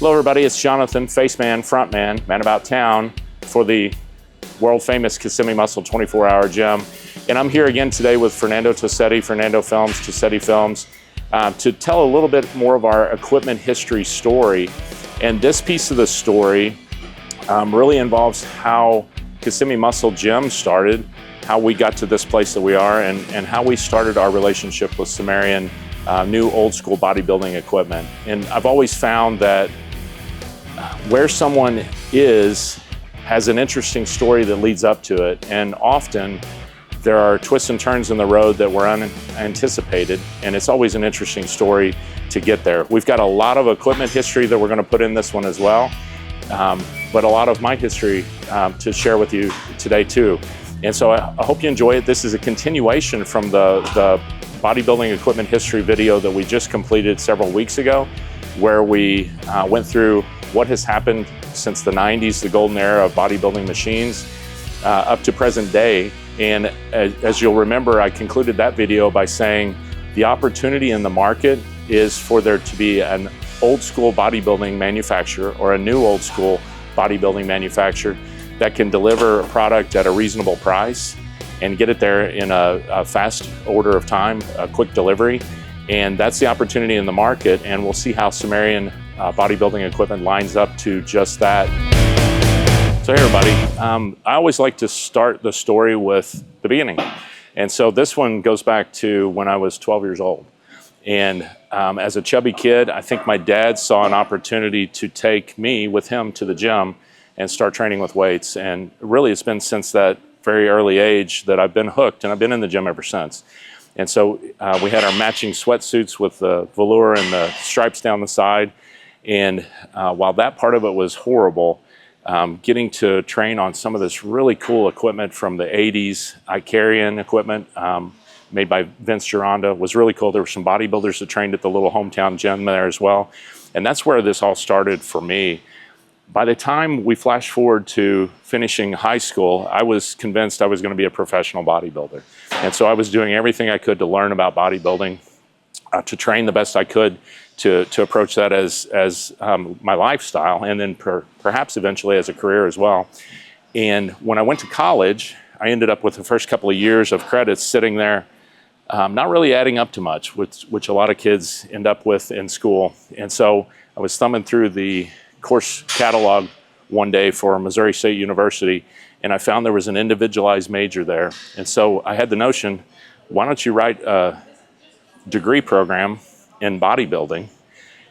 Hello everybody, it's Jonathan, face man, front man, man about town for the world famous Kissimmee Muscle 24-hour gym. And I'm here again today with Fernando Tossetti, Fernando Films, Tossetti Films, to tell a little bit more of our equipment history story. And this piece of the story really involves how Kissimmee Muscle Gym started, how we got to this place that we are, and how we started our relationship with Sumerian new old school bodybuilding equipment. And I've always found that where someone is has an interesting story that leads up to it, and often there are twists and turns in the road that were unanticipated, and it's always an interesting story to get there. We've got a lot of equipment history that we're going to put in this one as well, but a lot of my history to share with you today too. And so I hope you enjoy it. This is a continuation from the bodybuilding equipment history video that we just completed several weeks ago, where we went through what has happened since the 90s, the golden era of bodybuilding machines, up to present day. And as you'll remember, I concluded that video by saying the opportunity in the market is for there to be an old school bodybuilding manufacturer or a new old school bodybuilding manufacturer that can deliver a product at a reasonable price and get it there in a fast order of time, a quick delivery. And that's the opportunity in the market, and we'll see how Sumerian bodybuilding equipment lines up to just that. So hey everybody, I always like to start the story with the beginning. And so this one goes back to when I was 12 years old. And as a chubby kid, I think my dad saw an opportunity to take me with him to the gym and start training with weights. And really it's been since that very early age that I've been hooked, and I've been in the gym ever since. And so we had our matching sweatsuits with the velour and the stripes down the side. And while that part of it was horrible, getting to train on some of this really cool equipment from the 80s, Icarian equipment made by Vince Gironda was really cool. There were some bodybuilders that trained at the little hometown gym there as well. And that's where this all started for me. By the time we flash forward to finishing high school, I was convinced I was going to be a professional bodybuilder. And so I was doing everything I could to learn about bodybuilding, to train the best I could, to approach that as my lifestyle, and then perhaps eventually as a career as well. And when I went to college, I ended up with the first couple of years of credits sitting there, not really adding up to much, which a lot of kids end up with in school. And so I was thumbing through the course catalog one day for Missouri State University, and I found there was an individualized major there. And so I had the notion, why don't you write a degree program in bodybuilding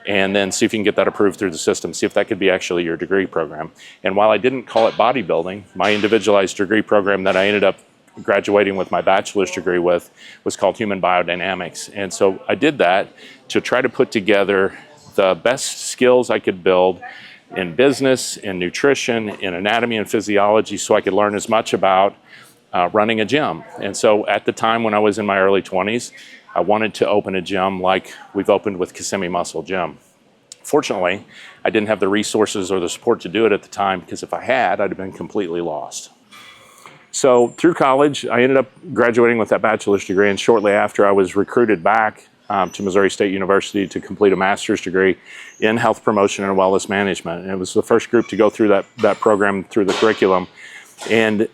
and then see if you can get that approved through the system, see if that could be actually your degree program. And while I didn't call it bodybuilding, my individualized degree program that I ended up graduating with my bachelor's degree with was called Human Biodynamics. And so I did that to try to put together the best skills I could build in business, in nutrition, in anatomy and physiology, so I could learn as much about running a gym. And so at the time when I was in my early 20s, I wanted to open a gym like we've opened with Kissimmee Muscle Gym. Fortunately, I didn't have the resources or the support to do it at the time, because if I had, I'd have been completely lost. So through college, I ended up graduating with that bachelor's degree, and shortly after I was recruited back to Missouri State University to complete a master's degree in health promotion and wellness management. And it was the first group to go through that program through the curriculum. And it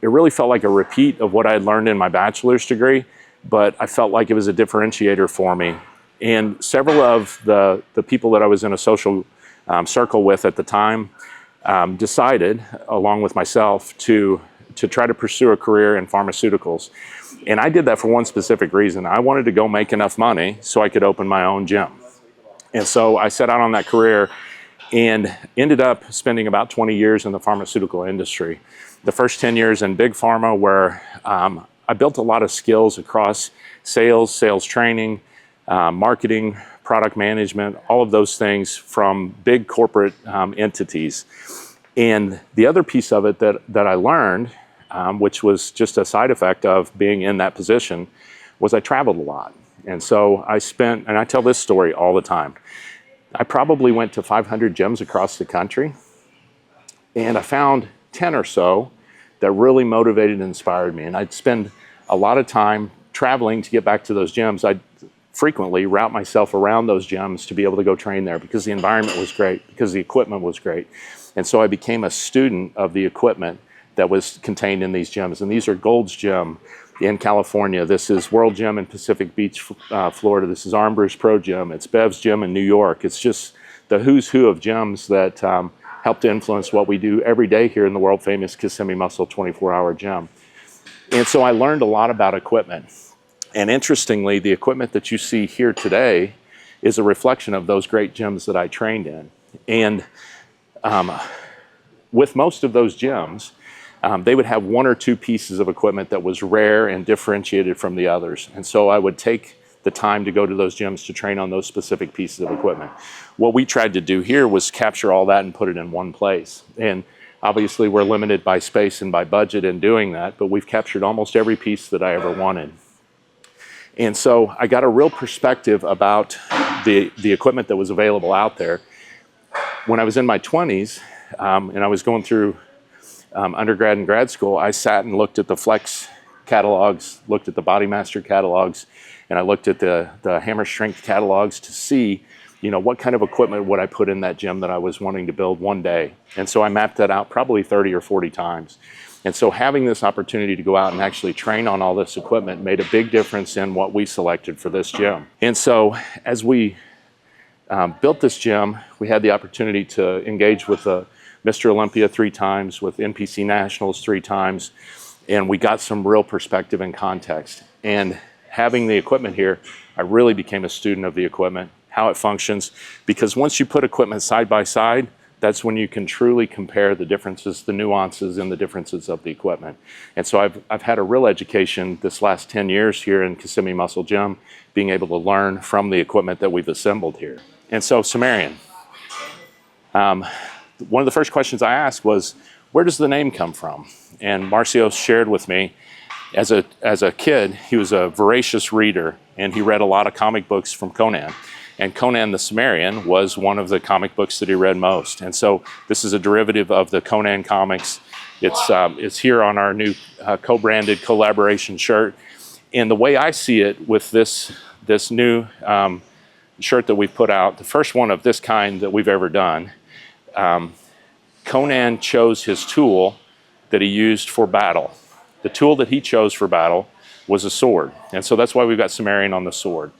really felt like a repeat of what I had learned in my bachelor's degree, but I felt like it was a differentiator for me. And several of the people that I was in a social circle with at the time decided, along with myself, to try to pursue a career in pharmaceuticals. And I did that for one specific reason. I wanted to go make enough money so I could open my own gym. And so I set out on that career and ended up spending about 20 years in the pharmaceutical industry. The first 10 years in big pharma, where I built a lot of skills across sales training, marketing, product management, all of those things from big corporate entities. And the other piece of it that I learned, which was just a side effect of being in that position, was I traveled a lot. And so I spent, and I tell this story all the time, I probably went to 500 gyms across the country, and I found 10 or so that really motivated and inspired me. And I'd spend a lot of time traveling to get back to those gyms. I'd frequently route myself around those gyms to be able to go train there because the environment was great, because the equipment was great. And so I became a student of the equipment that was contained in these gyms. And these are Gold's Gym in California. This is World Gym in Pacific Beach, Florida. This is Armbruster Pro Gym. It's Bev's Gym in New York. It's just the who's who of gyms that help to influence what we do every day here in the world famous Kissimmee Muscle 24-hour gym. And so I learned a lot about equipment. And interestingly, the equipment that you see here today is a reflection of those great gyms that I trained in. And with most of those gyms, they would have one or two pieces of equipment that was rare and differentiated from the others. And so I would take the time to go to those gyms to train on those specific pieces of equipment. What we tried to do here was capture all that and put it in one place. And obviously we're limited by space and by budget in doing that, but we've captured almost every piece that I ever wanted. And so I got a real perspective about the equipment that was available out there. When I was in my 20s and I was going through undergrad and grad school, I sat and looked at the Flex catalogs, looked at the Bodymaster catalogs, and I looked at the Hammer Strength catalogs to see, you know, what kind of equipment would I put in that gym that I was wanting to build one day. And so I mapped that out probably 30 or 40 times. And so having this opportunity to go out and actually train on all this equipment made a big difference in what we selected for this gym. And so as we built this gym, we had the opportunity to engage with Mr. Olympia 3 times, with NPC Nationals 3 times, and we got some real perspective and context. And having the equipment here, I really became a student of the equipment, how it functions, because once you put equipment side by side, that's when you can truly compare the differences, the nuances and the differences of the equipment. And so I've had a real education this last 10 years here in Kissimmee Muscle Gym, being able to learn from the equipment that we've assembled here. And so Cimmerian, one of the first questions I asked was, where does the name come from? And Marcio shared with me, as a kid, he was a voracious reader and he read a lot of comic books from Conan. And Conan the Cimmerian was one of the comic books that he read most. And so this is a derivative of the Conan comics. It's here on our new co-branded collaboration shirt. And the way I see it with this new shirt that we've put out, the first one of this kind that we've ever done, Conan chose his tool that he used for battle. The tool that he chose for battle was a sword. And so that's why we've got Cimmerian on the sword.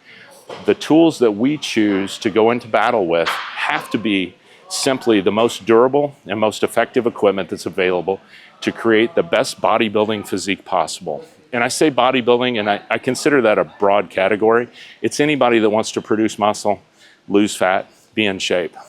The tools that we choose to go into battle with have to be simply the most durable and most effective equipment that's available to create the best bodybuilding physique possible. And I say bodybuilding, and I consider that a broad category. It's anybody that wants to produce muscle, lose fat, be in shape.